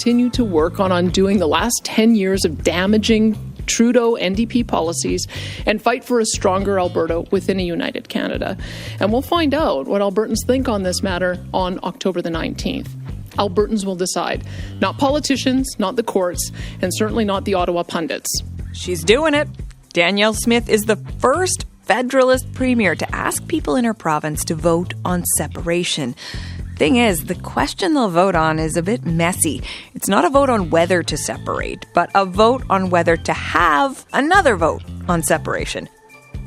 continue to work on undoing the last 10 years of damaging Trudeau NDP policies and fight for a stronger Alberta within a united Canada. And we'll find out what Albertans think on this matter on October the 19th. Albertans will decide, not politicians, not the courts, and certainly not the Ottawa pundits. She's doing it. Danielle Smith is the first Federalist Premier to ask people in her province to vote on separation. Thing is, the question they'll vote on is a bit messy. It's not a vote on whether to separate, but a vote on whether to have another vote on separation.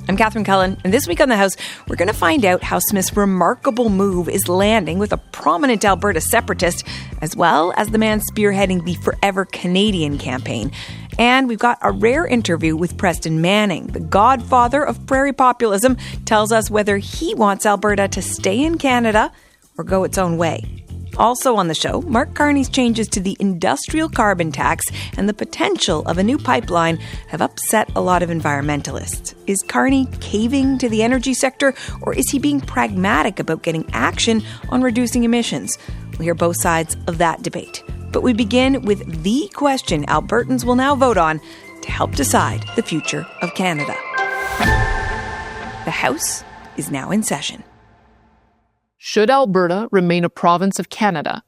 I'm Catherine Cullen, and this week on The House, we're going to find out how Smith's remarkable move is landing with a prominent Alberta separatist, as well as the man spearheading the Forever Canadian campaign. And we've got a rare interview with Preston Manning, the godfather of prairie populism, tells us whether he wants Alberta to stay in Canada or go its own way. Also on the show, Mark Carney's changes to the industrial carbon tax and the potential of a new pipeline have upset a lot of environmentalists. Is Carney caving to the energy sector, or is he being pragmatic about getting action on reducing emissions? We'll hear both sides of that debate. But we begin with the question Albertans will now vote on to help decide the future of Canada. The House is now in session. Should Alberta remain a province of Canada?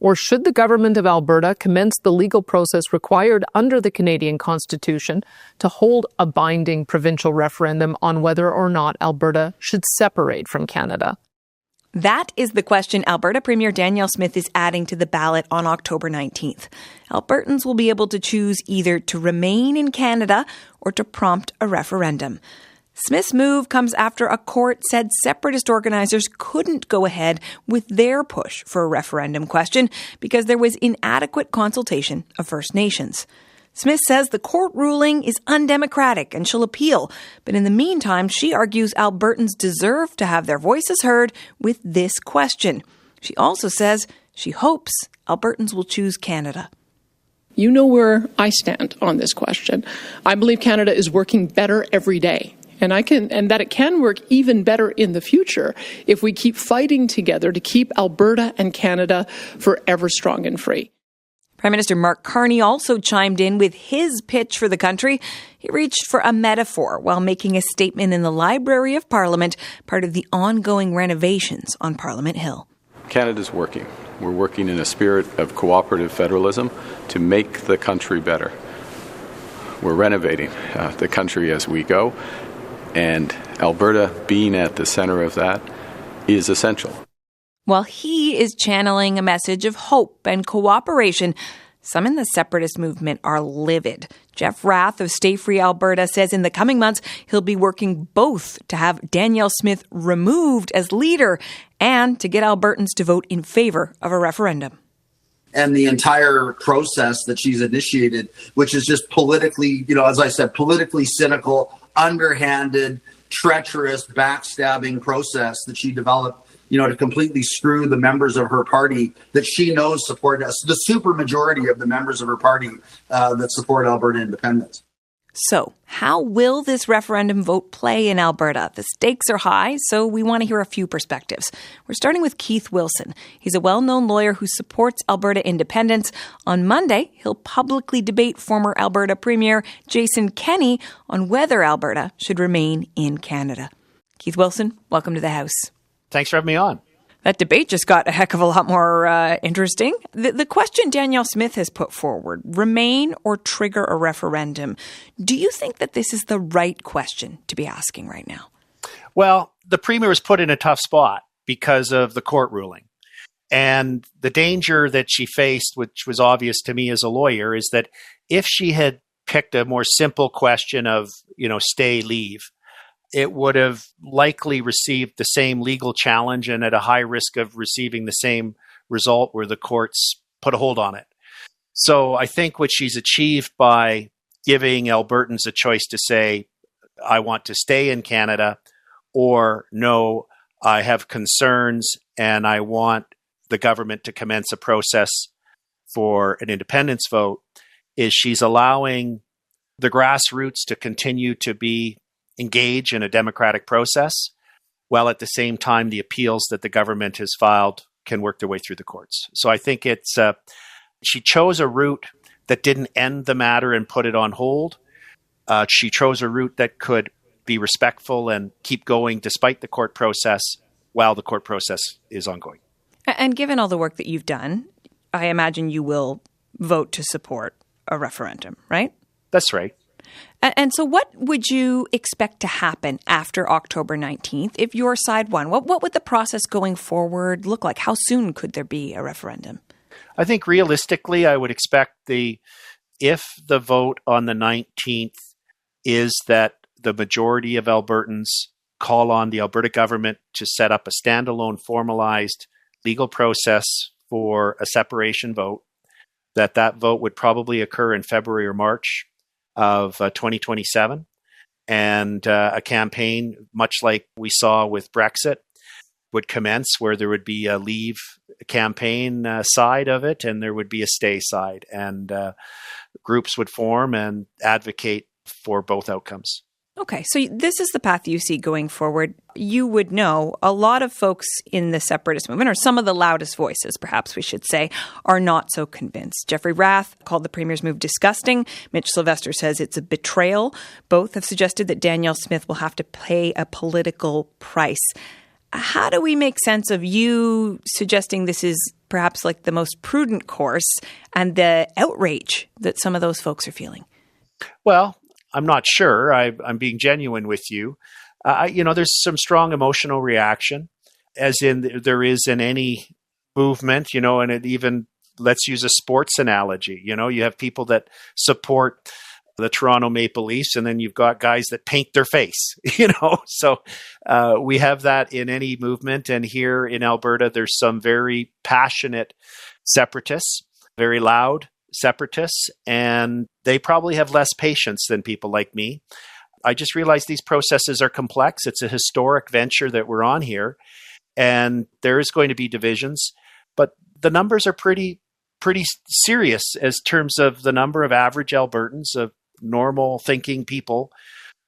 Or should the government of Alberta commence the legal process required under the Canadian Constitution to hold a binding provincial referendum on whether or not Alberta should separate from Canada? That is the question Alberta Premier Danielle Smith is adding to the ballot on October 19th. Albertans will be able to choose either to remain in Canada or to prompt a referendum. Smith's move comes after a court said separatist organizers couldn't go ahead with their push for a referendum question because there was inadequate consultation of First Nations. Smith says the court ruling is undemocratic and she'll appeal, but in the meantime, she argues Albertans deserve to have their voices heard with this question. She also says she hopes Albertans will choose Canada. You know where I stand on this question. I believe Canada is working better every day. And that it can work even better in the future if we keep fighting together to keep Alberta and Canada forever strong and free. Prime Minister Mark Carney also chimed in with his pitch for the country. He reached for a metaphor while making a statement in the Library of Parliament, part of the ongoing renovations on Parliament Hill. Canada's working. We're working in a spirit of cooperative federalism to make the country better. We're renovating the country as we go. And Alberta being at the center of that is essential. While he is channeling a message of hope and cooperation, some in the separatist movement are livid. Jeff Rath of Stay Free Alberta says in the coming months he'll be working both to have Danielle Smith removed as leader and to get Albertans to vote in favor of a referendum. And the entire process that she's initiated, which is just politically, as I said, politically cynical, underhanded, treacherous, backstabbing process that she developed, to completely screw the members of her party that she knows support us, the supermajority of the members of her party that support Alberta independence. So, how will this referendum vote play in Alberta? The stakes are high, so we want to hear a few perspectives. We're starting with Keith Wilson. He's a well-known lawyer who supports Alberta independence. On Monday, he'll publicly debate former Alberta Premier Jason Kenney on whether Alberta should remain in Canada. Keith Wilson, welcome to the House. Thanks for having me on. That debate just got a heck of a lot more interesting. The question Danielle Smith has put forward, remain or trigger a referendum. Do you think that this is the right question to be asking right now? Well, the Premier was put in a tough spot because of the court ruling. And the danger that she faced, which was obvious to me as a lawyer, is that if she had picked a more simple question of, stay, leave, it would have likely received the same legal challenge and at a high risk of receiving the same result where the courts put a hold on it. So I think what she's achieved by giving Albertans a choice to say, I want to stay in Canada, or no, I have concerns and I want the government to commence a process for an independence vote, is she's allowing the grassroots to continue to be engage in a democratic process, while at the same time the appeals that the government has filed can work their way through the courts. So I think it's She chose a route that didn't end the matter and put it on hold. She chose a route that could be respectful and keep going despite the court process while the court process is ongoing. And given all the work that you've done, I imagine you will vote to support a referendum, right? That's right. And so what would you expect to happen after October 19th if your side won? What would the process going forward look like? How soon could there be a referendum? I think realistically, I would expect if the vote on the 19th is that the majority of Albertans call on the Alberta government to set up a standalone formalized legal process for a separation vote, that vote would probably occur in February or March of 2027. And a campaign, much like we saw with Brexit, would commence where there would be a leave campaign side of it and there would be a stay side. And groups would form and advocate for both outcomes. Okay, so this is the path you see going forward. You would know a lot of folks in the separatist movement, or some of the loudest voices, perhaps we should say, are not so convinced. Jeffrey Rath called the Premier's move disgusting. Mitch Sylvester says it's a betrayal. Both have suggested that Danielle Smith will have to pay a political price. How do we make sense of you suggesting this is perhaps like the most prudent course and the outrage that some of those folks are feeling? Well, I'm not sure. I'm being genuine with you. There's some strong emotional reaction, as in there is in any movement, and it even, let's use a sports analogy. You have people that support the Toronto Maple Leafs, and then you've got guys that paint their face, So we have that in any movement. And here in Alberta, there's some very passionate separatists, very loud separatists, and they probably have less patience than people like me. I just realize these processes are complex. It's a historic venture that we're on here, and there is going to be divisions, but the numbers are pretty serious as terms of the number of average Albertans, of normal thinking people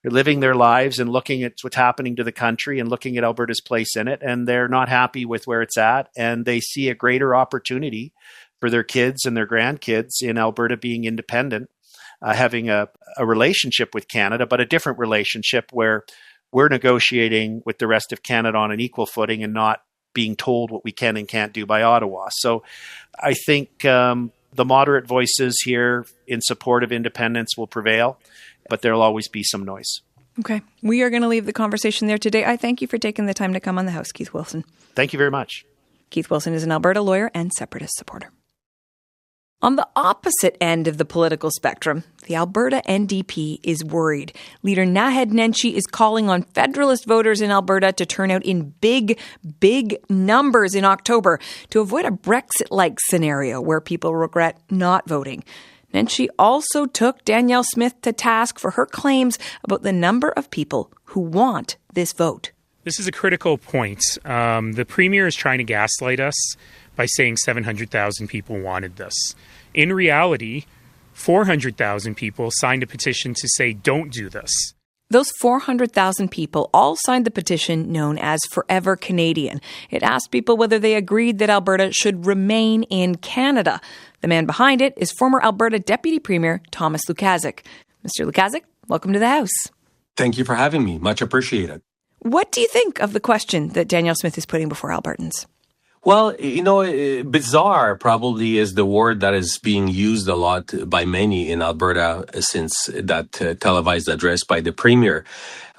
who are living their lives and looking at what's happening to the country and looking at Alberta's place in it, and they're not happy with where it's at, and they see a greater opportunity for their kids and their grandkids in Alberta being independent, having a relationship with Canada, but a different relationship where we're negotiating with the rest of Canada on an equal footing and not being told what we can and can't do by Ottawa. So I think the moderate voices here in support of independence will prevail, but there'll always be some noise. Okay. We are going to leave the conversation there today. I thank you for taking the time to come on the House, Keith Wilson. Thank you very much. Keith Wilson is an Alberta lawyer and separatist supporter. On the opposite end of the political spectrum, the Alberta NDP is worried. Leader Naheed Nenshi is calling on Federalist voters in Alberta to turn out in big numbers in October to avoid a Brexit-like scenario where people regret not voting. Nenshi also took Danielle Smith to task for her claims about the number of people who want this vote. This is a critical point. The Premier is trying to gaslight us by saying 700,000 people wanted this. In reality, 400,000 people signed a petition to say, don't do this. Those 400,000 people all signed the petition known as Forever Canadian. It asked people whether they agreed that Alberta should remain in Canada. The man behind it is former Alberta Deputy Premier Thomas Lukaszuk. Mr. Lukaszuk, welcome to the House. Thank you for having me. Much appreciated. What do you think of the question that Danielle Smith is putting before Albertans? Well, bizarre probably is the word that is being used a lot by many in Alberta since that televised address by the Premier.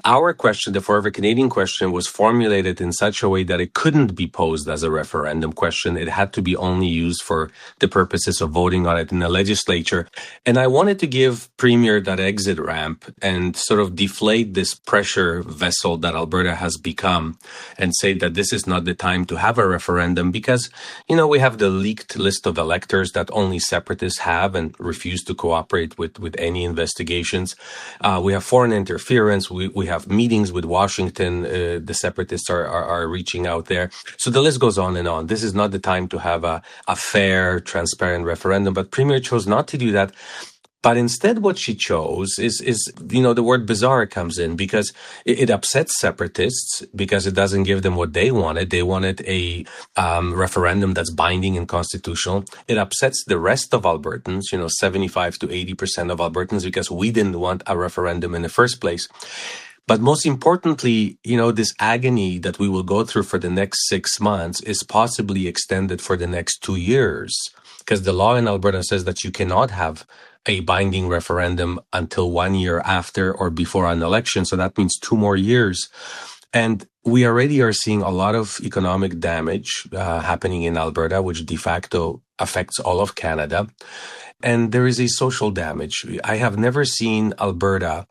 Our question, the Forever Canadian question, was formulated in such a way that it couldn't be posed as a referendum question. It had to be only used for the purposes of voting on it in the legislature. And I wanted to give Premier that exit ramp and sort of deflate this pressure vessel that Alberta has become and say that this is not the time to have a referendum because, we have the leaked list of electors that only separatists have and refuse to cooperate with any investigations. We have foreign interference. We have meetings with Washington. The separatists are reaching out there. So the list goes on and on. This is not the time to have a fair, transparent referendum. But Premier chose not to do that. But instead, what she chose is the word bizarre comes in because it upsets separatists because it doesn't give them what they wanted. They wanted a referendum that's binding and constitutional. It upsets the rest of Albertans, 75 to 80% of Albertans, because we didn't want a referendum in the first place. But most importantly, this agony that we will go through for the next 6 months is possibly extended for the next 2 years, because the law in Alberta says that you cannot have a binding referendum until 1 year after or before an election. So that means 2 more years. And we already are seeing a lot of economic damage happening in Alberta, which de facto affects all of Canada. And there is a social damage. I have never seen Alberta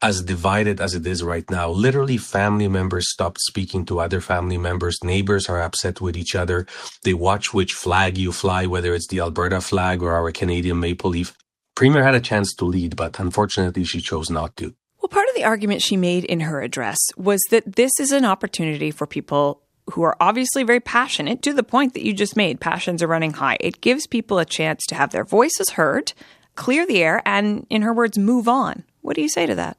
as divided as it is right now. Literally, family members stopped speaking to other family members. Neighbors are upset with each other. They watch which flag you fly, whether it's the Alberta flag or our Canadian maple leaf. Premier had a chance to lead, but unfortunately, she chose not to. Well, part of the argument she made in her address was that this is an opportunity for people who are obviously very passionate, to the point that you just made. Passions are running high. It gives people a chance to have their voices heard, clear the air, and, in her words, move on. What do you say to that?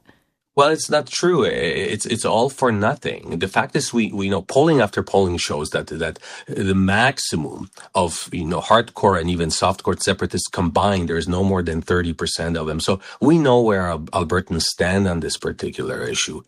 Well, it's not true. It's all for nothing. The fact is, we know polling after polling shows that the maximum of hardcore and even softcore separatists combined, there is no more than 30% of them. So we know where Albertans stand on this particular issue.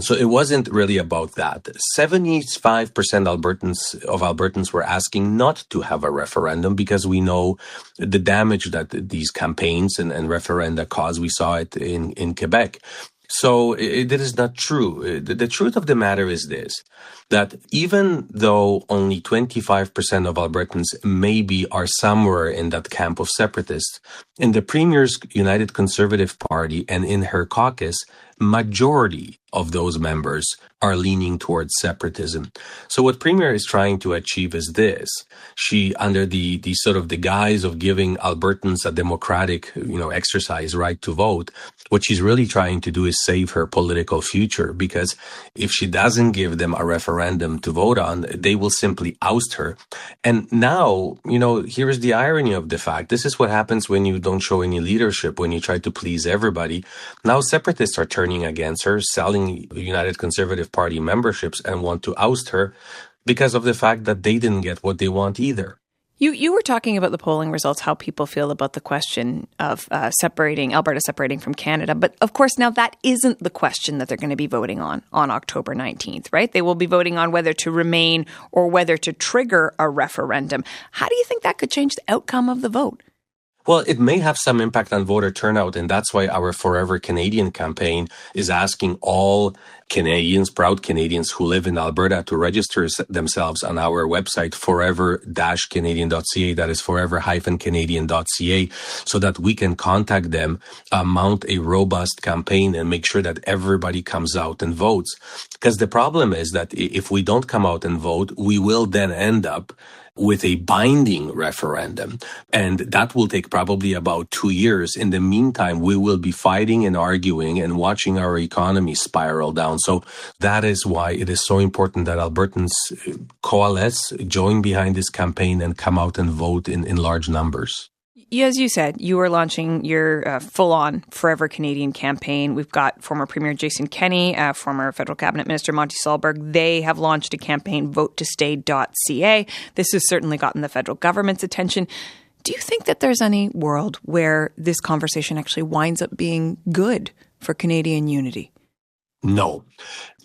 So it wasn't really about that. 75% Albertans were asking not to have a referendum because we know the damage that these campaigns and referenda cause. We saw it in Quebec. So it is not true. The truth of the matter is this, that even though only 25% of Albertans maybe are somewhere in that camp of separatists, in the Premier's United Conservative Party and in her caucus, majority of those members are leaning towards separatism. So what Premier is trying to achieve is this. She, under the sort of the guise of giving Albertans a democratic, exercise right to vote, what she's really trying to do is save her political future, because if she doesn't give them a referendum to vote on, they will simply oust her. And now, here is the irony of the fact. This is what happens when you don't show any leadership, when you try to please everybody. Now separatists are turning against her, selling United Conservative Party memberships, and want to oust her because of the fact that they didn't get what they want either. You were talking about the polling results, how people feel about the question of Alberta separating from Canada. But of course, now that isn't the question that they're going to be voting on October 19th, right? They will be voting on whether to remain or whether to trigger a referendum. How do you think that could change the outcome of the vote? Well, it may have some impact on voter turnout, and that's why our Forever Canadian campaign is asking all Canadians, proud Canadians who live in Alberta, to register themselves on our website, forever-canadian.ca, that is forever-canadian.ca, so that we can contact them, mount a robust campaign, and make sure that everybody comes out and votes. Because the problem is that if we don't come out and vote, we will then end up with a binding referendum. And that will take probably about 2 years. In the meantime, we will be fighting and arguing and watching our economy spiral down. So that is why it is so important that Albertans coalesce, join behind this campaign, and come out and vote in large numbers. As you said, you are launching your full-on Forever Canadian campaign. We've got former Premier Jason Kenney, former Federal Cabinet Minister Monty Solberg. They have launched a campaign, votetostay.ca. This has certainly gotten the federal government's attention. Do you think that there's any world where this conversation actually winds up being good for Canadian unity? No.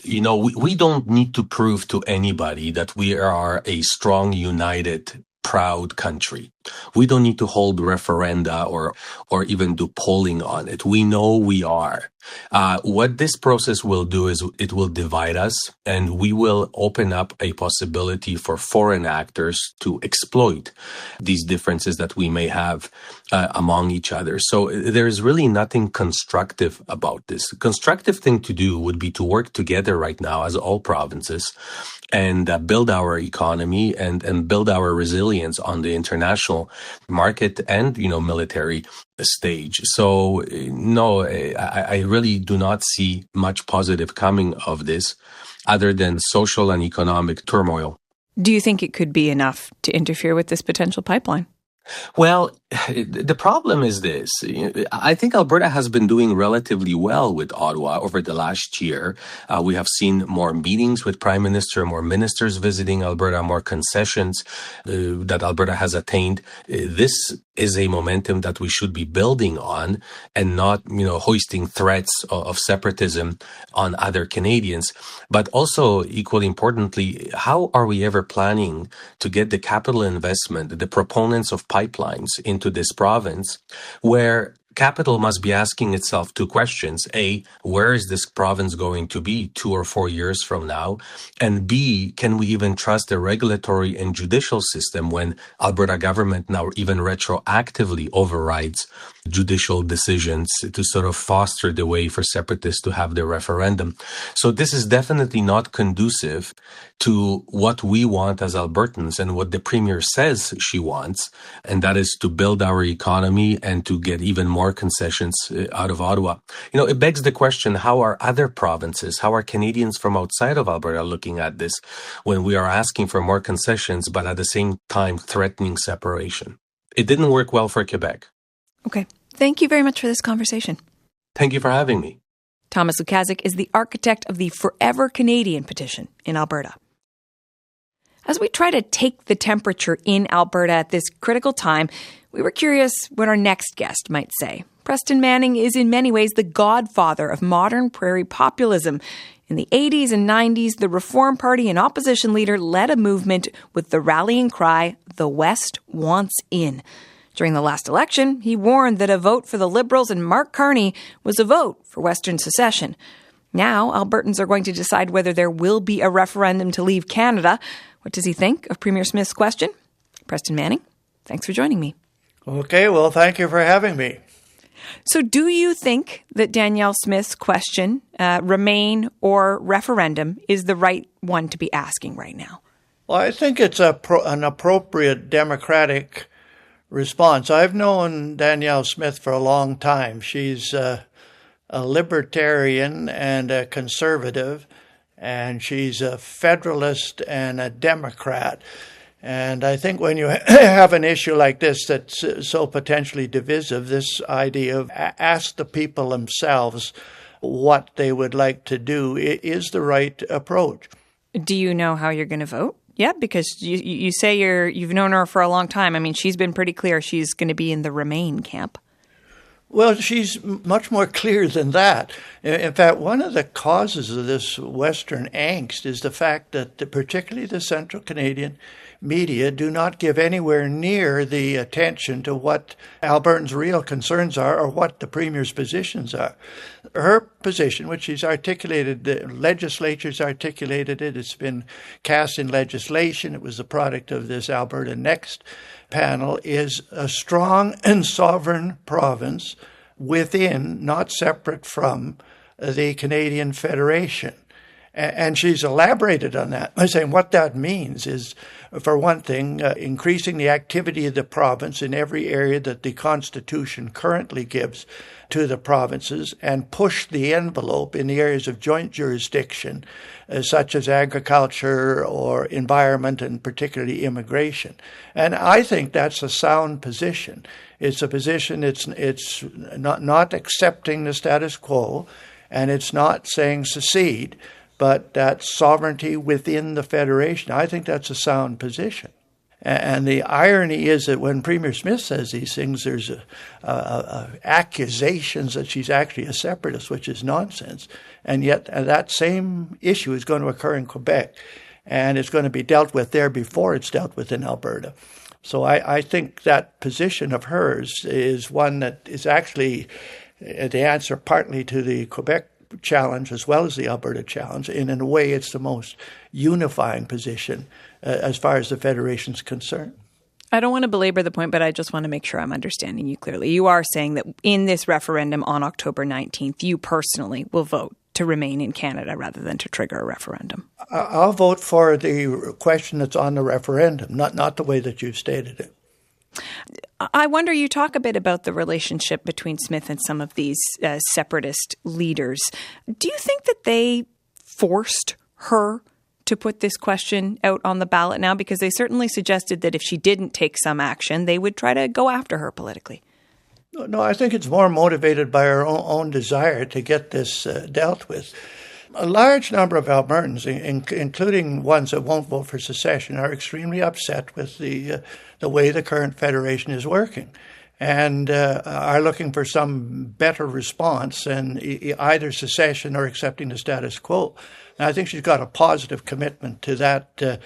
We don't need to prove to anybody that we are a strong, united, proud country. We don't need to hold referenda or even do polling on it. We know we are. What this process will do is it will divide us, and we will open up a possibility for foreign actors to exploit these differences that we may have among each other. So there is really nothing constructive about this. The constructive thing to do would be to work together right now as all provinces and build our economy and build our resilience on the international market and, military stage. So, no, I really do not see much positive coming of this other than social and economic turmoil. Do you think it could be enough to interfere with this potential pipeline? Well, The problem is this. I think Alberta has been doing relatively well with Ottawa over the last year. We have seen more meetings with Prime Minister, more ministers visiting Alberta, more concessions that Alberta has attained. This is a momentum that we should be building on and not, hoisting threats of separatism on other Canadians. But also, equally importantly, how are we ever planning to get the capital investment, the proponents of pipelines into this province, where capital must be asking itself two questions. A, where is this province going to be 2 or 4 years from now? And B, can we even trust the regulatory and judicial system when Alberta government now even retroactively overrides judicial decisions to sort of foster the way for separatists to have their referendum? So this is definitely not conducive to what we want as Albertans and what the Premier says she wants, and that is to build our economy and to get even more concessions out of Ottawa. It begs the question, how are other provinces, how are Canadians from outside of Alberta looking at this when we are asking for more concessions, but at the same time threatening separation? It didn't work well for Quebec. Okay. Thank you very much for this conversation. Thank you for having me. Thomas Lukazik is the architect of the Forever Canadian petition in Alberta. As we try to take the temperature in Alberta at this critical time, we were curious what our next guest might say. Preston Manning is in many ways the godfather of modern prairie populism. In the 80s and 90s, the Reform Party and opposition leader led a movement with the rallying cry, "The West wants in." During the last election, he warned that a vote for the Liberals and Mark Carney was a vote for Western secession. Now, Albertans are going to decide whether there will be a referendum to leave Canada. What does he think of Premier Smith's question? Preston Manning, thanks for joining me. Okay, well, thank you for having me. So do you think that Danielle Smith's question, remain or referendum, is the right one to be asking right now? Well, I think it's an appropriate democratic response. I've known Danielle Smith for a long time. She's a libertarian and a conservative, and she's a federalist and a Democrat. And I think when you have an issue like this that's so potentially divisive, this idea of ask the people themselves what they would like to do is the right approach. Do you know how you're going to vote? Yeah, because you say you've known her for a long time. I mean, she's been pretty clear she's going to be in the Remain camp. Well, she's much more clear than that. In fact, one of the causes of this Western angst is the fact that particularly the Central Canadian media do not give anywhere near the attention to what Albertans' real concerns are or what the Premier's positions are. Her position, which she's articulated, the legislature's articulated it, it's been cast in legislation, it was the product of this Alberta Next panel, is a strong and sovereign province within, not separate from, the Canadian Federation. And she's elaborated on that by saying what that means is, for one thing, increasing the activity of the province in every area that the Constitution currently gives to the provinces and push the envelope in the areas of joint jurisdiction, such as agriculture or environment and particularly immigration. And I think that's a sound position. It's a position, it's not accepting the status quo, and it's not saying secede, but that sovereignty within the Federation. I think that's a sound position. And the irony is that when Premier Smith says these things, there's accusations that she's actually a separatist, which is nonsense. And yet that same issue is going to occur in Quebec, and it's going to be dealt with there before it's dealt with in Alberta. So I think that position of hers is one that is actually the answer partly to the Quebec challenge as well as the Alberta challenge. And in a way, it's the most unifying position as far as the Federation's concerned. I don't want to belabor the point, but I just want to make sure I'm understanding you clearly. You are saying that in this referendum on October 19th, you personally will vote to remain in Canada rather than to trigger a referendum. I'll vote for the question that's on the referendum, not the way that you've stated it. I wonder, you talk a bit about the relationship between Smith and some of these separatist leaders. Do you think that they forced her to put this question out on the ballot now? Because they certainly suggested that if she didn't take some action, they would try to go after her politically. No, I think it's more motivated by her own desire to get this dealt with. A large number of Albertans, including ones that won't vote for secession, are extremely upset with the way the current federation is working, and are looking for some better response than either secession or accepting the status quo. And I think she's got a positive commitment to that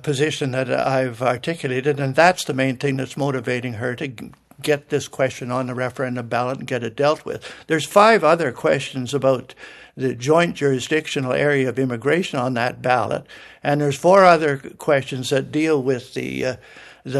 position that I've articulated, and that's the main thing that's motivating her to get this question on the referendum ballot and get it dealt with. There's 5 other questions about the joint jurisdictional area of immigration on that ballot, and there's 4 other questions that deal with the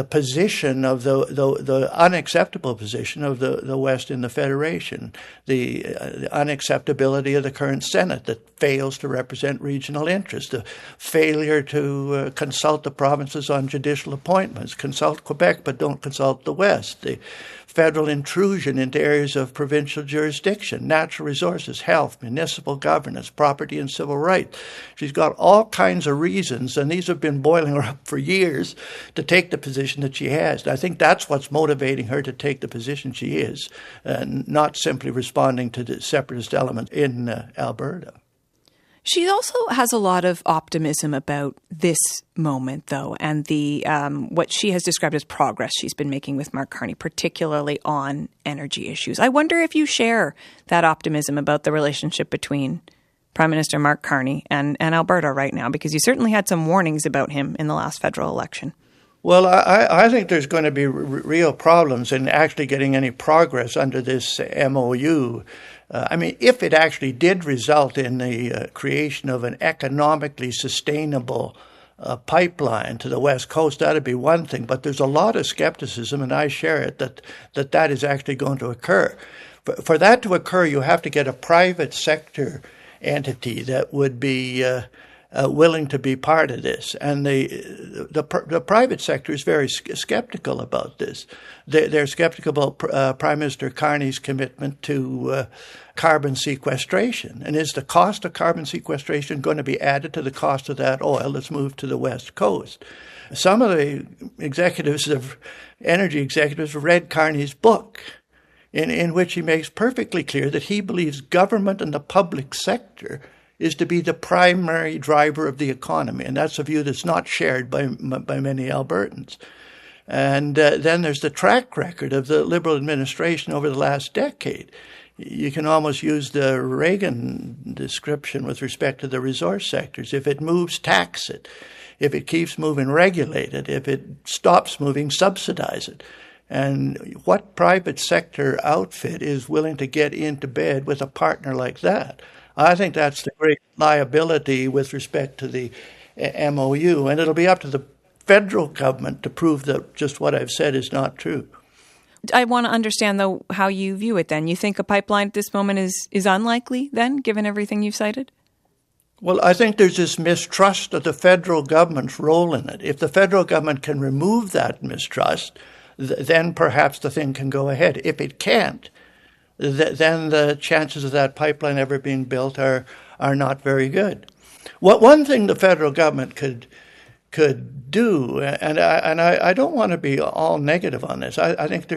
position of the unacceptable position of the West in the Federation, the unacceptability of the current Senate that fails to represent regional interests, the failure to consult the provinces on judicial appointments, consult Quebec but don't consult the West, the federal intrusion into areas of provincial jurisdiction, natural resources, health, municipal governance, property and civil rights. She's got all kinds of reasons, and these have been boiling her up for years, to take the position that she has. And I think that's what's motivating her to take the position she is, not simply responding to the separatist element in Alberta. She also has a lot of optimism about this moment, though, and the what she has described as progress she's been making with Mark Carney, particularly on energy issues. I wonder if you share that optimism about the relationship between Prime Minister Mark Carney and Alberta right now, because you certainly had some warnings about him in the last federal election. Well, I think there's going to be real problems in actually getting any progress under this MOU. If it actually did result in the creation of an economically sustainable pipeline to the West Coast, that'd be one thing. But there's a lot of skepticism, and I share it, that is actually going to occur. For that to occur, you have to get a private sector entity that would be willing to be part of this. And the private sector is very skeptical about this. They're skeptical about Prime Minister Carney's commitment to carbon sequestration. And is the cost of carbon sequestration going to be added to the cost of that oil that's moved to the West Coast? Some of the energy executives read Carney's book, in which he makes perfectly clear that he believes government and the public sector is to be the primary driver of the economy. And that's a view that's not shared by many Albertans. And then there's the track record of the Liberal administration over the last decade. You can almost use the Reagan description with respect to the resource sectors. If it moves, tax it. If it keeps moving, regulate it. If it stops moving, subsidize it. And what private sector outfit is willing to get into bed with a partner like that? I think that's the great liability with respect to the MOU, and it'll be up to the federal government to prove that just what I've said is not true. I want to understand, though, how you view it then. You think a pipeline at this moment is unlikely then, given everything you've cited? Well, I think there's this mistrust of the federal government's role in it. If the federal government can remove that mistrust, then perhaps the thing can go ahead. If it can't, then the chances of that pipeline ever being built are not very good. One thing the federal government could do, and I don't want to be all negative on this. I think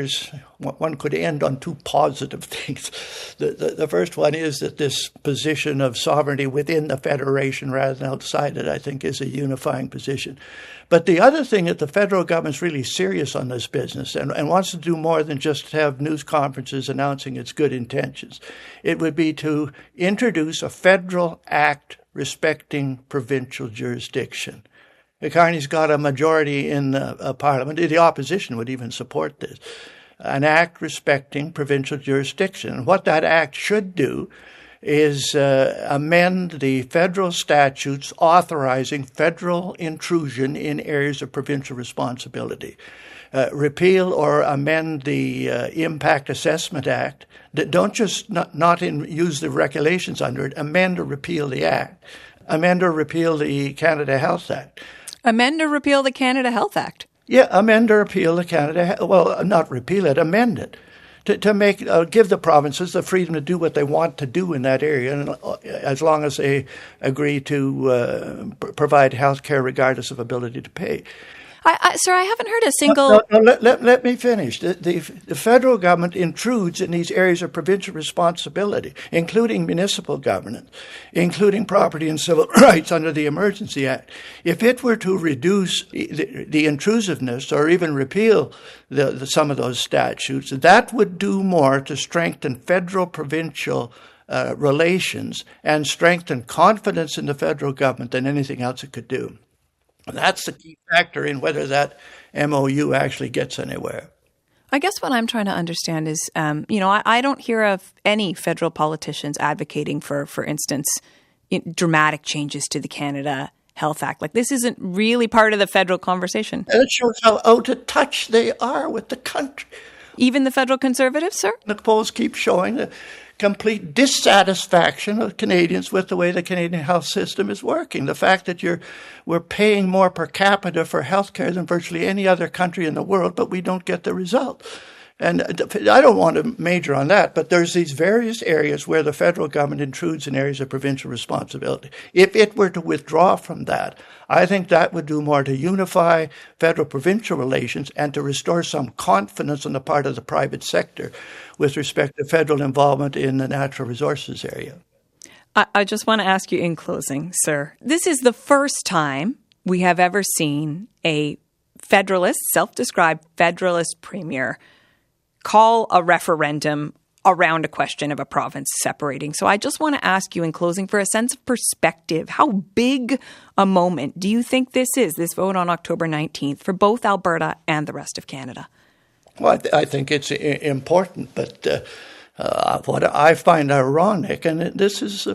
one could end on 2 positive things. The first one is that this position of sovereignty within the federation rather than outside it, I think, is a unifying position. But the other thing that the federal government's really serious on this business and wants to do more than just have news conferences announcing its good intentions. It would be to introduce a federal act respecting provincial jurisdiction. Carney's got a majority in Parliament. The opposition would even support this. An act respecting provincial jurisdiction. And what that act should do is amend the federal statutes authorizing federal intrusion in areas of provincial responsibility. Repeal or amend the Impact Assessment Act. Don't just use the regulations under it. Amend or repeal the Act. Amend or repeal the Canada Health Act. Amend or repeal the Canada Health Act? Yeah, amend or repeal the Canada... Well, not repeal it, amend it. to make give the provinces the freedom to do what they want to do in that area, and as long as they agree to provide health care regardless of ability to pay. Sir, I haven't heard a single... No, let me finish. The federal government intrudes in these areas of provincial responsibility, including municipal governance, including property and civil rights under the Emergency Act. If it were to reduce the intrusiveness or even repeal some of those statutes, that would do more to strengthen federal-provincial relations and strengthen confidence in the federal government than anything else it could do. That's the key factor in whether that MOU actually gets anywhere. I guess what I'm trying to understand is, I don't hear of any federal politicians advocating for instance, dramatic changes to the Canada Health Act. Like, this isn't really part of the federal conversation. And it shows how out of touch they are with the country. Even the federal Conservatives, sir? The polls keep showing the complete dissatisfaction of Canadians with the way the Canadian health system is working. The fact that we're paying more per capita for health care than virtually any other country in the world, but we don't get the result. And I don't want to major on that, but there's these various areas where the federal government intrudes in areas of provincial responsibility. If it were to withdraw from that, I think that would do more to unify federal-provincial relations and to restore some confidence on the part of the private sector with respect to federal involvement in the natural resources area. I just want to ask you in closing, sir. This is the first time we have ever seen a federalist, self-described federalist premier call a referendum around a question of a province separating. So I just want to ask you in closing for a sense of perspective, how big a moment do you think this is, this vote on October 19th, for both Alberta and the rest of Canada? Well, I think it's important, but what I find ironic, and this is,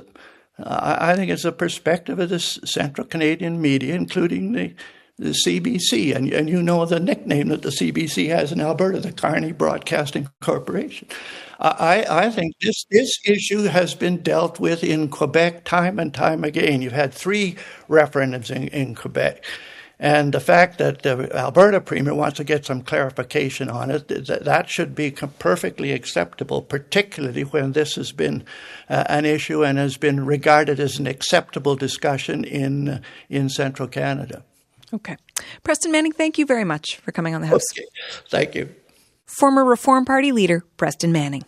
I think it's a perspective of the Central Canadian media, including the CBC, and you know the nickname that the CBC has in Alberta, the Carney Broadcasting Corporation. I think this issue has been dealt with in Quebec time and time again. You've had 3 referendums in Quebec. And the fact that the Alberta Premier wants to get some clarification on it, that should be perfectly acceptable, particularly when this has been an issue and has been regarded as an acceptable discussion in central Canada. Okay. Preston Manning, thank you very much for coming on the House. Okay. Thank you. Former Reform Party leader Preston Manning.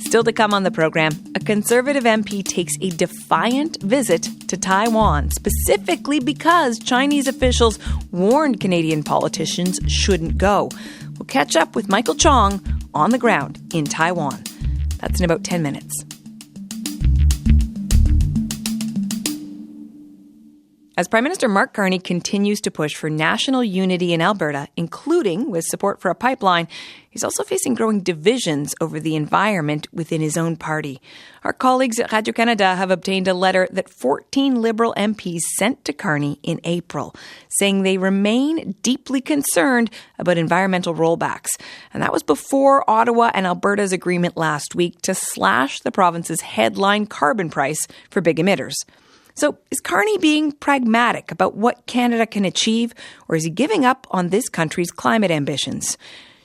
Still to come on the program, a Conservative MP takes a defiant visit to Taiwan, specifically because Chinese officials warned Canadian politicians shouldn't go. We'll catch up with Michael Chong on the ground in Taiwan. That's in about 10 minutes. As Prime Minister Mark Carney continues to push for national unity in Alberta, including with support for a pipeline, he's also facing growing divisions over the environment within his own party. Our colleagues at Radio-Canada have obtained a letter that 14 Liberal MPs sent to Carney in April, saying they remain deeply concerned about environmental rollbacks. And that was before Ottawa and Alberta's agreement last week to slash the province's headline carbon price for big emitters. So is Carney being pragmatic about what Canada can achieve, or is he giving up on this country's climate ambitions?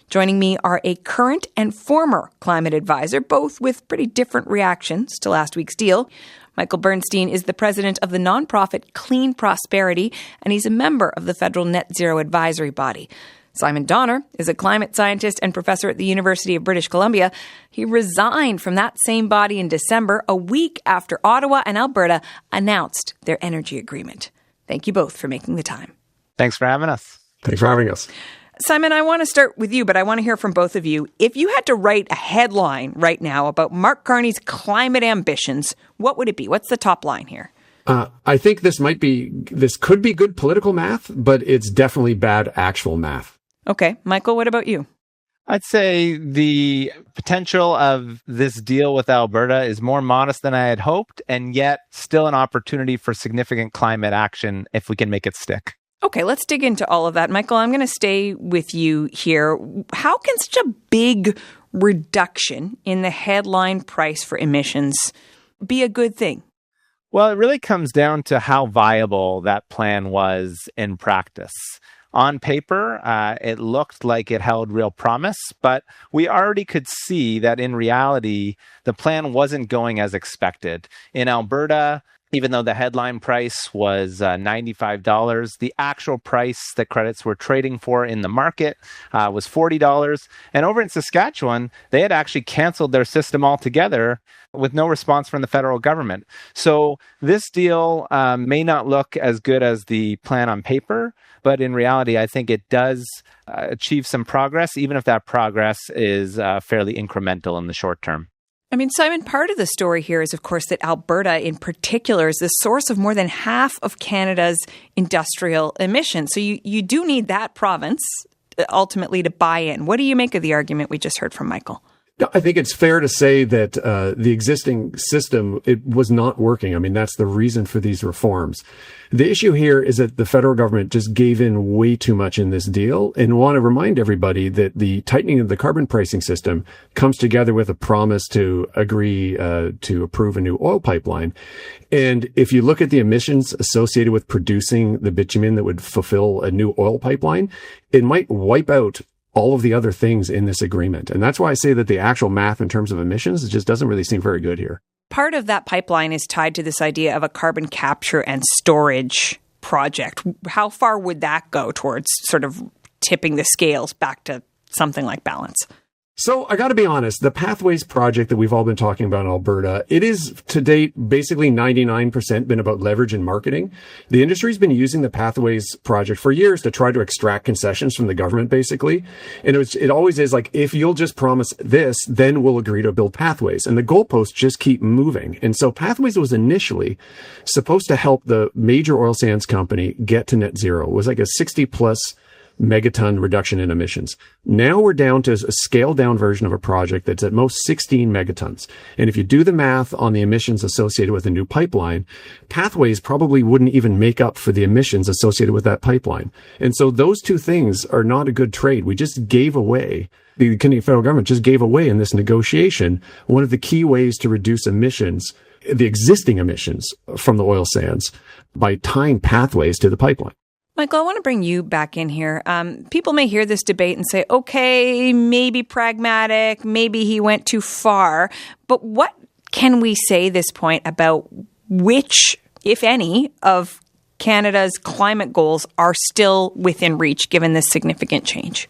Joining me are a current and former climate advisor, both with pretty different reactions to last week's deal. Michael Bernstein is the president of the nonprofit Clean Prosperity, and he's a member of the federal Net Zero Advisory Body. Simon Donner is a climate scientist and professor at the University of British Columbia. He resigned from that same body in December, a week after Ottawa and Alberta announced their energy agreement. Thank you both for making the time. Thanks for having us. Thanks for having us. Simon, I want to start with you, but I want to hear from both of you. If you had to write a headline right now about Mark Carney's climate ambitions, what would it be? What's the top line here? I think this could be good political math, but it's definitely bad actual math. Okay. Michael, what about you? I'd say the potential of this deal with Alberta is more modest than I had hoped, and yet still an opportunity for significant climate action if we can make it stick. Okay, let's dig into all of that. Michael, I'm going to stay with you here. How can such a big reduction in the headline price for emissions be a good thing? Well, it really comes down to how viable that plan was in practice. On paper, it looked like it held real promise, but we already could see that in reality, the plan wasn't going as expected. In Alberta, even though the headline price was $95, the actual price that credits were trading for in the market was $40. And over in Saskatchewan, they had actually canceled their system altogether with no response from the federal government. So this deal may not look as good as the plan on paper, but in reality, I think it does achieve some progress, even if that progress is fairly incremental in the short term. I mean, Simon, part of the story here is, of course, that Alberta in particular is the source of more than half of Canada's industrial emissions. So you do need that province ultimately to buy in. What do you make of the argument we just heard from Michael? I think it's fair to say that the existing system, it was not working. I mean, that's the reason for these reforms. The issue here is that the federal government just gave in way too much in this deal, and want to remind everybody that the tightening of the carbon pricing system comes together with a promise to agree to approve a new oil pipeline. And if you look at the emissions associated with producing the bitumen that would fulfill a new oil pipeline, it might wipe out all of the other things in this agreement. And that's why I say that the actual math in terms of emissions just doesn't really seem very good here. Part of that pipeline is tied to this idea of a carbon capture and storage project. How far would that go towards sort of tipping the scales back to something like balance? So I got to be honest, the Pathways project that we've all been talking about in Alberta, it is to date basically 99% been about leverage and marketing. The industry's been using the Pathways project for years to try to extract concessions from the government, basically. And it always is like, if you'll just promise this, then we'll agree to build Pathways. And the goalposts just keep moving. And so Pathways was initially supposed to help the major oil sands company get to net zero. It was like a 60 plus megaton reduction in emissions. Now we're down to a scaled down version of a project that's at most 16 megatons. And if you do the math on the emissions associated with a new pipeline, Pathways probably wouldn't even make up for the emissions associated with that pipeline. And so those two things are not a good trade. We just gave away, the Canadian federal government just gave away in this negotiation one of the key ways to reduce emissions, the existing emissions from the oil sands, by tying Pathways to the pipeline. Michael, I want to bring you back in here. People may hear this debate and say, okay, maybe pragmatic, maybe he went too far. But what can we say at this point about which, if any, of Canada's climate goals are still within reach given this significant change?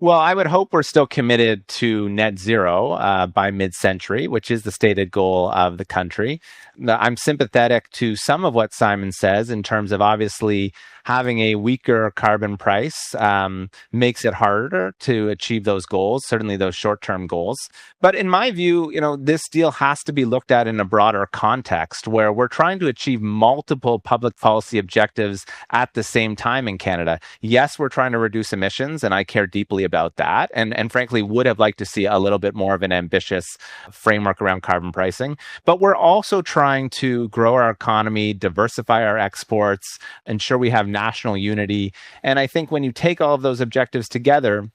Well, I would hope we're still committed to net zero by mid-century, which is the stated goal of the country. I'm sympathetic to some of what Simon says in terms of obviously having a weaker carbon price makes it harder to achieve those goals, certainly those short-term goals. But in my view, this deal has to be looked at in a broader context where we're trying to achieve multiple public policy objectives at the same time in Canada. Yes, we're trying to reduce emissions, and I care deeply about that, and frankly would have liked to see a little bit more of an ambitious framework around carbon pricing. But we're also trying to grow our economy, diversify our exports, ensure we have national unity. And I think when you take all of those objectives together,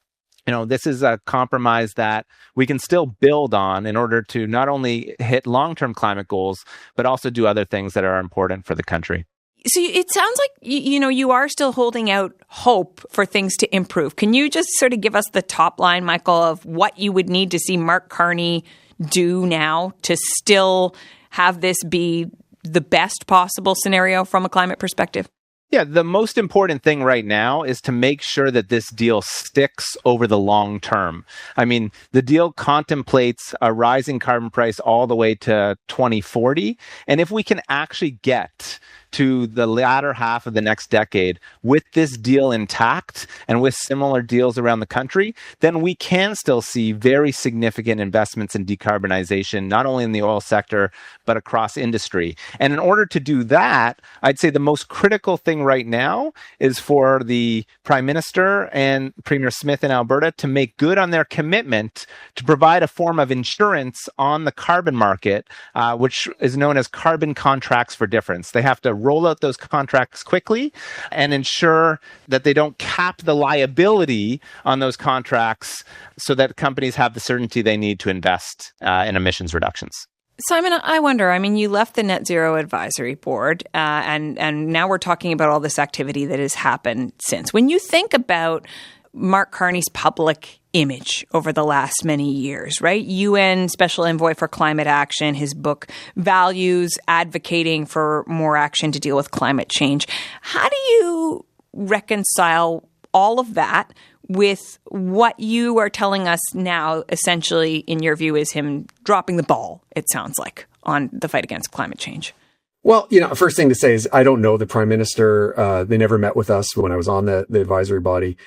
this is a compromise that we can still build on in order to not only hit long-term climate goals, but also do other things that are important for the country. So it sounds like, you are still holding out hope for things to improve. Can you just sort of give us the top line, Michael, of what you would need to see Mark Carney do now to still have this be the best possible scenario from a climate perspective? Yeah, the most important thing right now is to make sure that this deal sticks over the long term. I mean, the deal contemplates a rising carbon price all the way to 2040. And if we can actually get to the latter half of the next decade with this deal intact and with similar deals around the country, then we can still see very significant investments in decarbonization, not only in the oil sector, but across industry. And in order to do that, I'd say the most critical thing right now is for the Prime Minister and Premier Smith in Alberta to make good on their commitment to provide a form of insurance on the carbon market, which is known as carbon contracts for difference. They have to roll out those contracts quickly and ensure that they don't cap the liability on those contracts so that companies have the certainty they need to invest in emissions reductions. Simon, I wonder, you left the Net Zero Advisory Board, and now we're talking about all this activity that has happened since. When you think about Mark Carney's public image over the last many years, right? UN Special Envoy for Climate Action, his book Values, advocating for more action to deal with climate change. How do you reconcile all of that with what you are telling us now, essentially, in your view, is him dropping the ball, it sounds like, on the fight against climate change? Well, first thing to say is I don't know the Prime Minister. They never met with us when I was on the advisory body.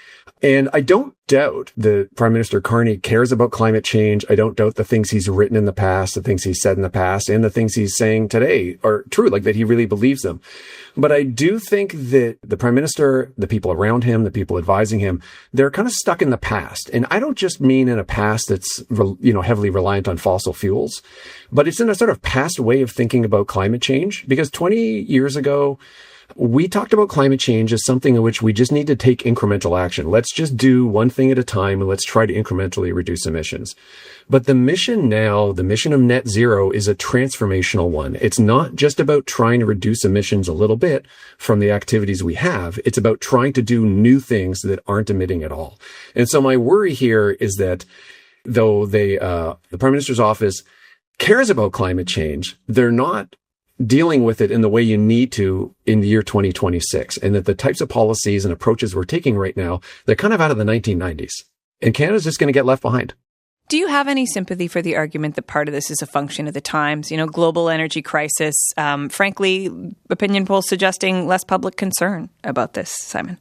And I don't doubt that Prime Minister Carney cares about climate change. I don't doubt the things he's written in the past, the things he's said in the past, and the things he's saying today are true, like that he really believes them. But I do think that the Prime Minister, the people around him, the people advising him, they're kind of stuck in the past. And I don't just mean in a past that's, heavily reliant on fossil fuels, but it's in a sort of past way of thinking about climate change. Because 20 years ago, we talked about climate change as something in which we just need to take incremental action. Let's just do one thing at a time and let's try to incrementally reduce emissions. But the mission now, the mission of net zero, is a transformational one. It's not just about trying to reduce emissions a little bit from the activities we have. It's about trying to do new things that aren't emitting at all. And so my worry here is that though the Prime Minister's office cares about climate change, they're not dealing with it in the way you need to in the year 2026, and that the types of policies and approaches we're taking right now, they're kind of out of the 1990s. And Canada's just going to get left behind. Do you have any sympathy for the argument that part of this is a function of the times? Global energy crisis. Frankly, opinion polls suggesting less public concern about this, Simon.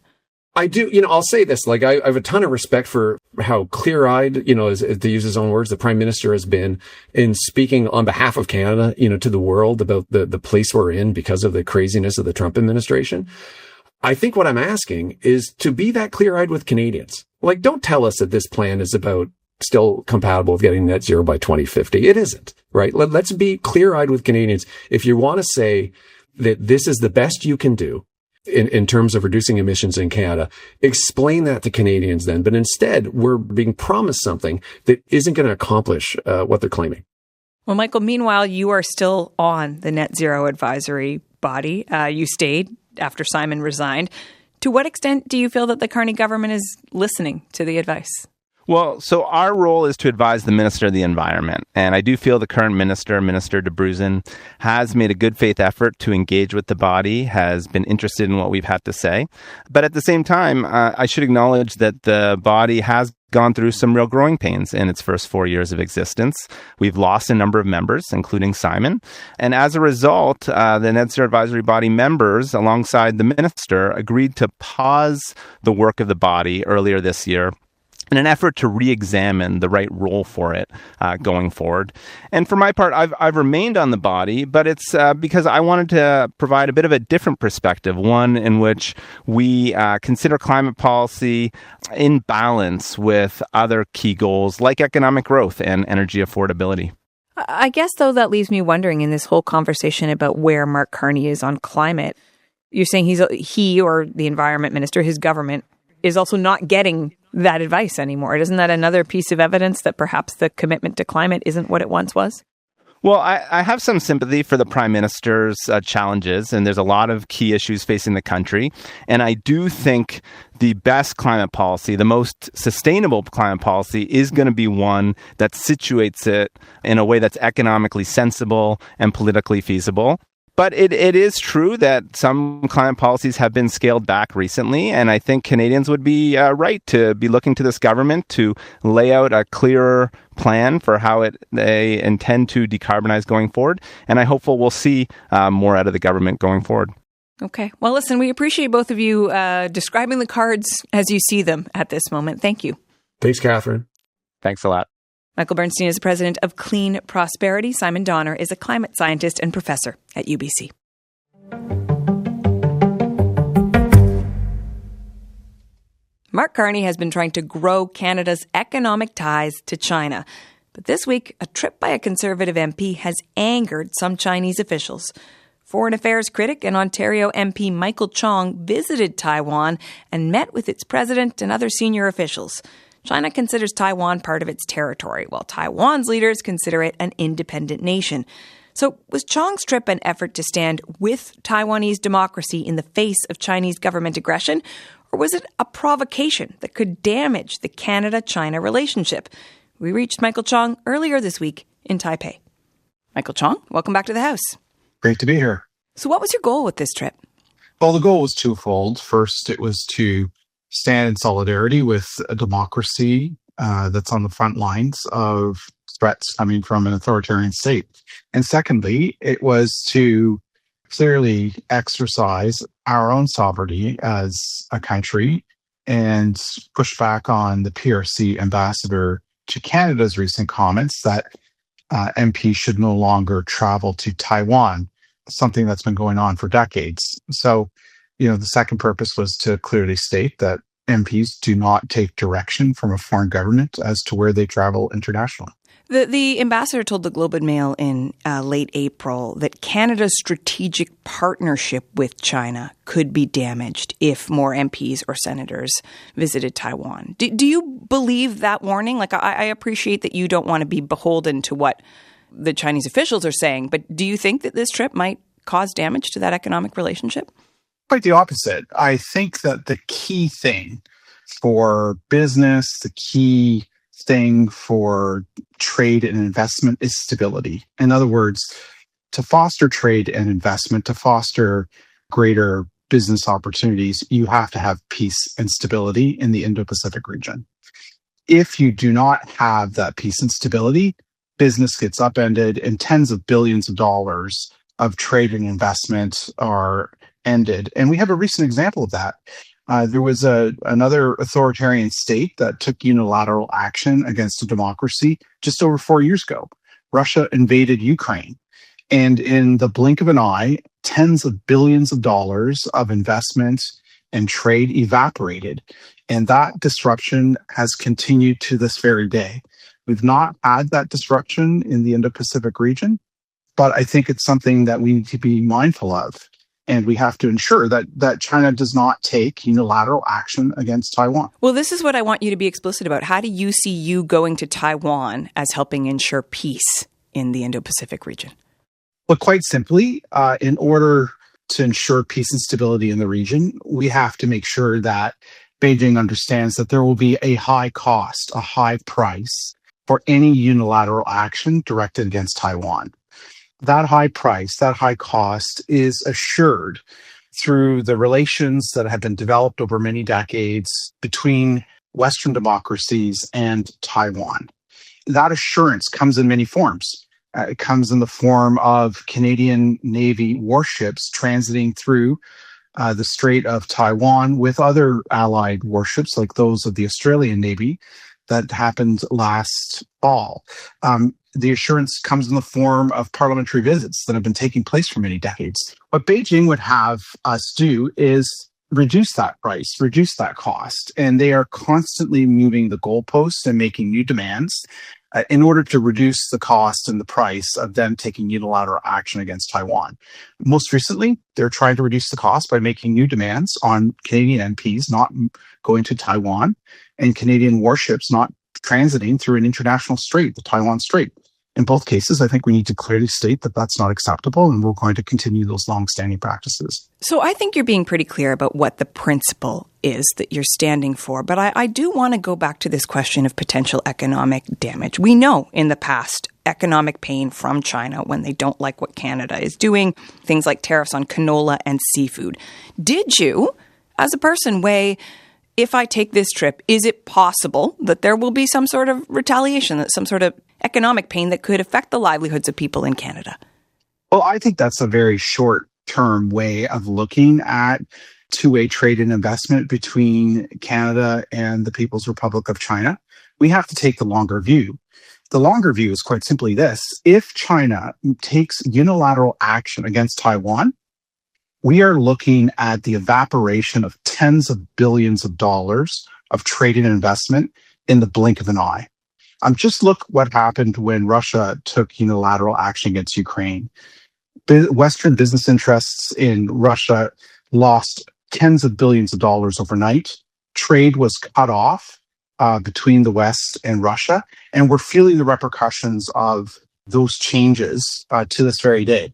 I do, I'll say this, I have a ton of respect for how clear-eyed, to use his own words, the Prime Minister has been in speaking on behalf of Canada, to the world about the place we're in because of the craziness of the Trump administration. I think what I'm asking is to be that clear-eyed with Canadians. Don't tell us that this plan is about still compatible with getting net zero by 2050. It isn't, right? Let's be clear-eyed with Canadians. If you want to say that this is the best you can do, in terms of reducing emissions in Canada, explain that to Canadians then. But instead, we're being promised something that isn't going to accomplish what they're claiming. Well, Michael, meanwhile, you are still on the Net Zero Advisory Body. You stayed after Simon resigned. To what extent do you feel that the Carney government is listening to the advice? Well, so our role is to advise the Minister of the Environment. And I do feel the current Minister, Minister de Bruzen, has made a good faith effort to engage with the body, has been interested in what we've had to say. But at the same time, I should acknowledge that the body has gone through some real growing pains in its first 4 years of existence. We've lost a number of members, including Simon. And as a result, the Net Zero Advisory Body members, alongside the Minister, agreed to pause the work of the body earlier this year in an effort to re-examine the right role for it going forward. And for my part, I've remained on the body, but it's because I wanted to provide a bit of a different perspective, one in which we consider climate policy in balance with other key goals like economic growth and energy affordability. I guess, though, that leaves me wondering in this whole conversation about where Mark Carney is on climate. You're saying he or the Environment Minister, his government, is also not getting that advice anymore. Isn't that another piece of evidence that perhaps the commitment to climate isn't what it once was? Well, I have some sympathy for the Prime Minister's challenges, and there's a lot of key issues facing the country. And I do think the best climate policy, the most sustainable climate policy, is going to be one that situates it in a way that's economically sensible and politically feasible. But it is true that some climate policies have been scaled back recently, and I think Canadians would be right to be looking to this government to lay out a clearer plan for how they intend to decarbonize going forward. And I'm hopeful we'll see more out of the government going forward. Okay. Well, listen, we appreciate both of you describing the cards as you see them at this moment. Thank you. Thanks, Catherine. Thanks a lot. Michael Bernstein is the president of Clean Prosperity. Simon Donner is a climate scientist and professor at UBC. Mark Carney has been trying to grow Canada's economic ties to China. But this week, a trip by a Conservative MP has angered some Chinese officials. Foreign Affairs critic and Ontario MP Michael Chong visited Taiwan and met with its president and other senior officials. China considers Taiwan part of its territory, while Taiwan's leaders consider it an independent nation. So was Chong's trip an effort to stand with Taiwanese democracy in the face of Chinese government aggression? Or was it a provocation that could damage the Canada-China relationship? We reached Michael Chong earlier this week in Taipei. Michael Chong, welcome back to the House. Great to be here. So what was your goal with this trip? Well, the goal was twofold. First, it was to stand in solidarity with a democracy that's on the front lines of threats coming from an authoritarian state. And secondly, it was to clearly exercise our own sovereignty as a country and push back on the PRC ambassador to Canada's recent comments that MPs should no longer travel to Taiwan, something that's been going on for decades. So, the second purpose was to clearly state that MPs do not take direction from a foreign government as to where they travel internationally. The ambassador told the Globe and Mail in late April that Canada's strategic partnership with China could be damaged if more MPs or senators visited Taiwan. Do you believe that warning? Like, I appreciate that you don't want to be beholden to what the Chinese officials are saying, but do you think that this trip might cause damage to that economic relationship? Quite the opposite. I think that the key thing for business, the key thing for trade and investment is stability. In other words, to foster trade and investment, to foster greater business opportunities, you have to have peace and stability in the Indo-Pacific region. If you do not have that peace and stability, business gets upended and tens of billions of dollars of trade and investment are ended. And we have a recent example of that. There was another authoritarian state that took unilateral action against a democracy just over 4 years ago. Russia invaded Ukraine. And in the blink of an eye, tens of billions of dollars of investment and trade evaporated. And that disruption has continued to this very day. We've not had that disruption in the Indo-Pacific region, but I think it's something that we need to be mindful of. And we have to ensure that China does not take unilateral action against Taiwan. Well, this is what I want you to be explicit about. How do you see you going to Taiwan as helping ensure peace in the Indo-Pacific region? Well, quite simply, in order to ensure peace and stability in the region, we have to make sure that Beijing understands that there will be a high cost, a high price for any unilateral action directed against Taiwan. That high price, that high cost is assured through the relations that have been developed over many decades between Western democracies and Taiwan. That assurance comes in many forms. It comes in the form of Canadian Navy warships transiting through the Strait of Taiwan with other allied warships like those of the Australian Navy that happened last fall. The assurance comes in the form of parliamentary visits that have been taking place for many decades. What Beijing would have us do is reduce that price, reduce that cost. And they are constantly moving the goalposts and making new demands in order to reduce the cost and the price of them taking unilateral action against Taiwan. Most recently, they're trying to reduce the cost by making new demands on Canadian MPs not going to Taiwan and Canadian warships not transiting through an international strait, the Taiwan Strait. In both cases, I think we need to clearly state that that's not acceptable, and we're going to continue those long-standing practices. So I think you're being pretty clear about what the principle is that you're standing for, but I do want to go back to this question of potential economic damage. We know in the past economic pain from China when they don't like what Canada is doing, things like tariffs on canola and seafood. Did you, as a person, weigh, if I take this trip, is it possible that there will be some sort of retaliation, that some sort of economic pain that could affect the livelihoods of people in Canada? Well, I think that's a very short-term way of looking at two-way trade and investment between Canada and the People's Republic of China. We have to take the longer view. The longer view is quite simply this. If China takes unilateral action against Taiwan, we are looking at the evaporation of tens of billions of dollars of trade and investment in the blink of an eye. Just look what happened when Russia took unilateral action against Ukraine. Western business interests in Russia lost tens of billions of dollars overnight. Trade was cut off between the West and Russia, and we're feeling the repercussions of those changes to this very day.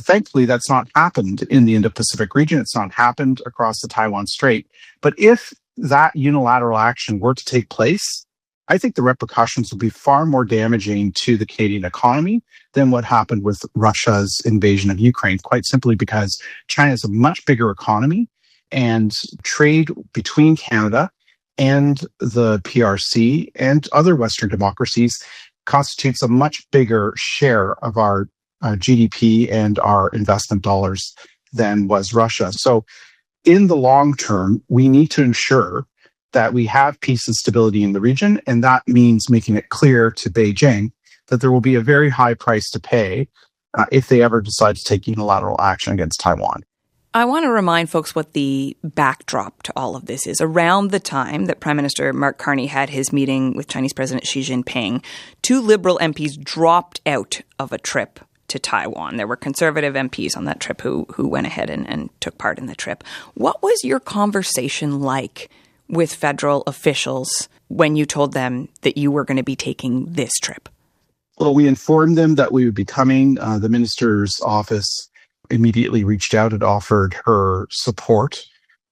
Thankfully, that's not happened in the Indo-Pacific region. It's not happened across the Taiwan Strait. But if that unilateral action were to take place, I think the repercussions would be far more damaging to the Canadian economy than what happened with Russia's invasion of Ukraine, quite simply because China is a much bigger economy, and trade between Canada and the PRC and other Western democracies constitutes a much bigger share of our GDP and our investment dollars than was Russia. So in the long term, we need to ensure that we have peace and stability in the region, and that means making it clear to Beijing that there will be a very high price to pay if they ever decide to take unilateral action against Taiwan. I want to remind folks what the backdrop to all of this is. Around the time that Prime Minister Mark Carney had his meeting with Chinese President Xi Jinping, 2 Liberal MPs dropped out of a trip to Taiwan. There were Conservative MPs on that trip who went ahead and took part in the trip. What was your conversation like with federal officials when you told them that you were going to be taking this trip? Well, we informed them that we would be coming. The minister's office immediately reached out and offered her support.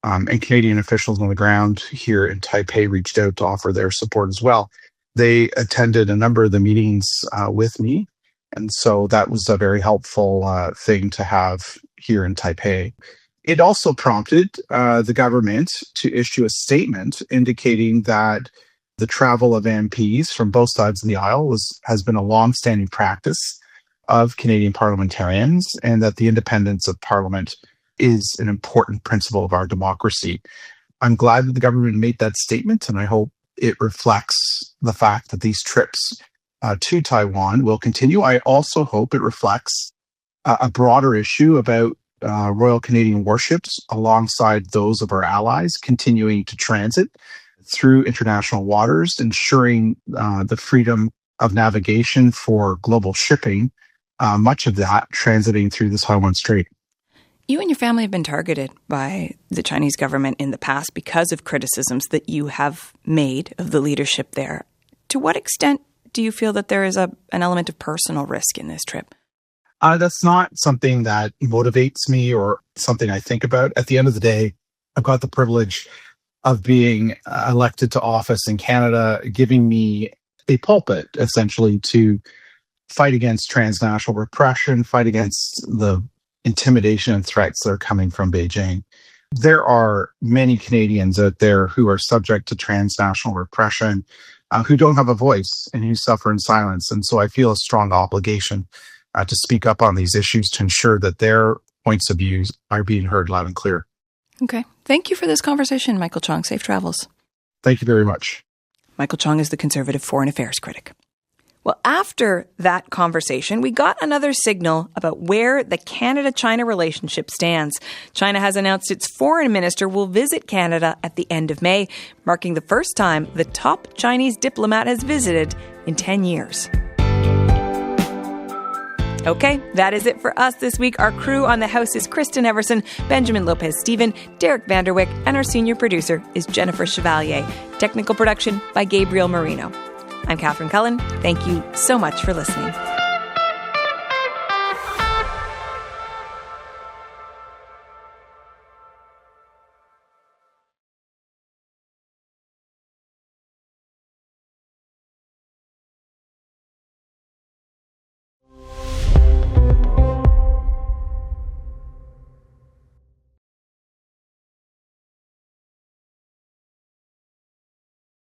And Canadian officials on the ground here in Taipei reached out to offer their support as well. They attended a number of the meetings with me. And so that was a very helpful thing to have here in Taipei. It also prompted the government to issue a statement indicating that the travel of MPs from both sides of the aisle has been a long-standing practice of Canadian parliamentarians, and that the independence of Parliament is an important principle of our democracy. I'm glad that the government made that statement, and I hope it reflects the fact that these trips to Taiwan will continue. I also hope it reflects a broader issue about Royal Canadian warships alongside those of our allies continuing to transit through international waters, ensuring the freedom of navigation for global shipping, much of that transiting through the Taiwan Strait. You and your family have been targeted by the Chinese government in the past because of criticisms that you have made of the leadership there. To what extent do you feel that there is an element of personal risk in this trip? That's not something that motivates me or something I think about. At the end of the day, I've got the privilege of being elected to office in Canada, giving me a pulpit, essentially, to fight against transnational repression, fight against the intimidation and threats that are coming from Beijing. There are many Canadians out there who are subject to transnational repression, who don't have a voice and who suffer in silence. And so I feel a strong obligation to speak up on these issues to ensure that their points of view are being heard loud and clear. Okay. Thank you for this conversation, Michael Chong. Safe travels. Thank you very much. Michael Chong is the Conservative Foreign Affairs critic. Well, after that conversation, we got another signal about where the Canada-China relationship stands. China has announced its foreign minister will visit Canada at the end of May, marking the first time the top Chinese diplomat has visited in 10 years. Okay, that is it for us this week. Our crew on the house is Kristen Everson, Benjamin Lopez-Stephen, Derek Vanderwick, and our senior producer is Jennifer Chevalier. Technical production by Gabriel Marino. I'm Catherine Cullen. Thank you so much for listening.